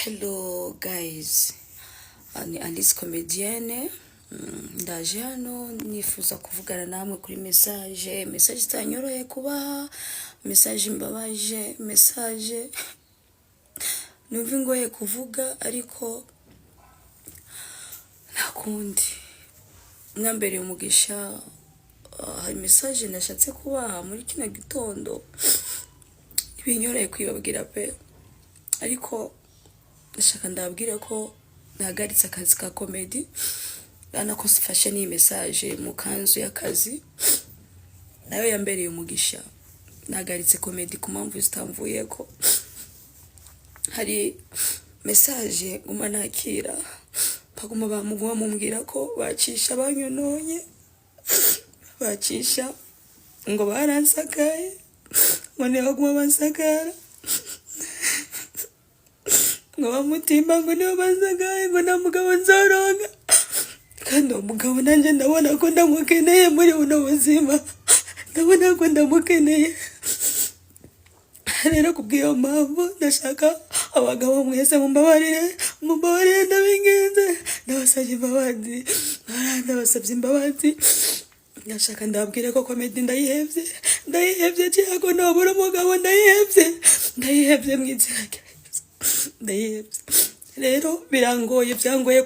Hello guys, ni Alice comedienne. Ndaje hano nifuza kuvugana namwe kuri message itanyoroye kubaha, message imbabaje, message numva ngoye kuvuga ariko nakundi mwambere umugisha. Hari message nashatse kubaha muri kino gitondo ibinyoreye kwibabwira pe, ariko ndashaka ndabwire ko nahagaritse akazi ka comedy ko sifashe ni message mu kanzu y'akazi nayo yambereye umugisha. Nahagaritse comedy ku mpamvu zitamvuye ko hari message nguma nakira baguma bamugwa mumbwira ko bacisha banyonoye, bacisha ngo baransakaye, ngo ne baguma bansakara, ngo bamutimba ngo niyo bansakaye, ngo na mugabo nzoronga kandi umugabo nanje ndabona ko ndamukeneye muri buno buzima, ndabona ko ndamukeneye. Rero kubwiyo mpamvu ndashaka abagabo mwese mumbabarire ndabinginze, ndabasabye imbabazi, ndabasabye imbabazi. Ndashaka ndabwire ko comedy ndayihevye cyako nobura umugabo ndayihevye mwizira ndayihevye. Rero birangoye, byangoye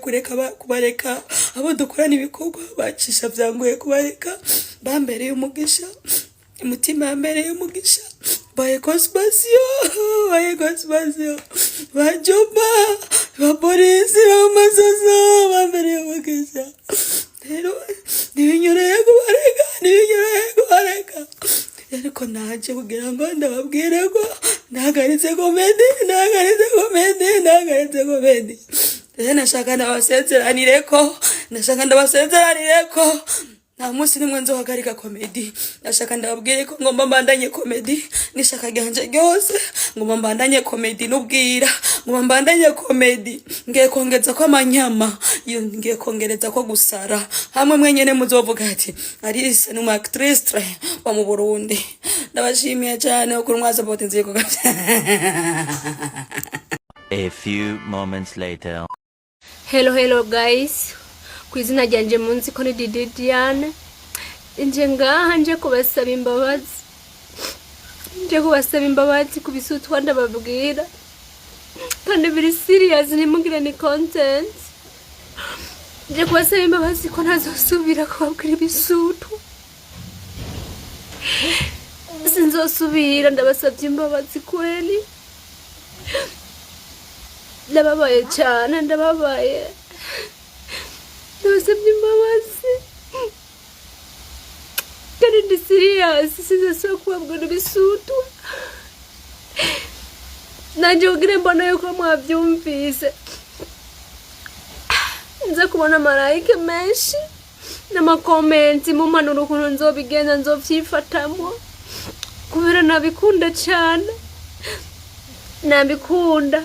kubareka abo dukorana ibikorwa, bacisha byangoye kubareka, bambereye umugisha, umutima yambereye umugisha, baye conspation, bajoba, bapolisi, bamasoso, bambereye umugisha. Rero nibinyoreye kubareka, ariko naje kugira ngo ndababwire ko nahagaritse comedy. Rero nashaka ndabasezeranire ko nta munsi nimwe nzohagarika comedy. Nashaka ndababwire ko ngomba mbandanye comedy, nishaka ryanje ryose ngomba mbandanye comedy n'ubwira, ngomba mbandanye comedy, ngiye kongeza ko amanyama, ngiye kongereza ko gusara. Hamwe mwenyene muzovuga ati Alice ni actrice wa mu Burundi. Ndabashimiye cyane ukuri mwaza bote nziko. A few moments later. Hello guys. Kwizina ryanje munzi ko ni Didiane. Nje ngaha nje kubasaba imbabazi kubisutwa ndababwira. Kandi biri serious nimugire ni content. Nje kubasaba imbabazi ko ntazosubira kubabwira ibisutu. Sinzosubira, ndabasabye imbabazi kweli. Ndababaye cyane, ndabasabye imbabazi. Kandi ndi serious, sinzasubira kubabwira ibisutu. Nanje ugire mbona yuko mwabyumvise. Nza kubona marayike menshi n'amakomenti mumanura ukuntu nzobigenza, nzovyifatamo kubera nabikunda cyane, nabikunda.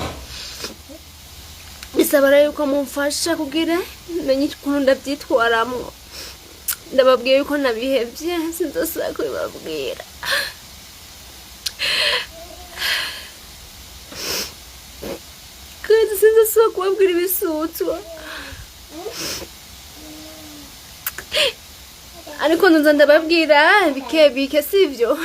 Bisaba rero ko mumfasha kugira menye ukuntu ndabyitwaramwo. Ndababwiye yuko nabihevye, sinzosubira kubibabwira. Kandi sinzosubira kubabwira ibisutu. Ariko nza ndababwira bike sivyo.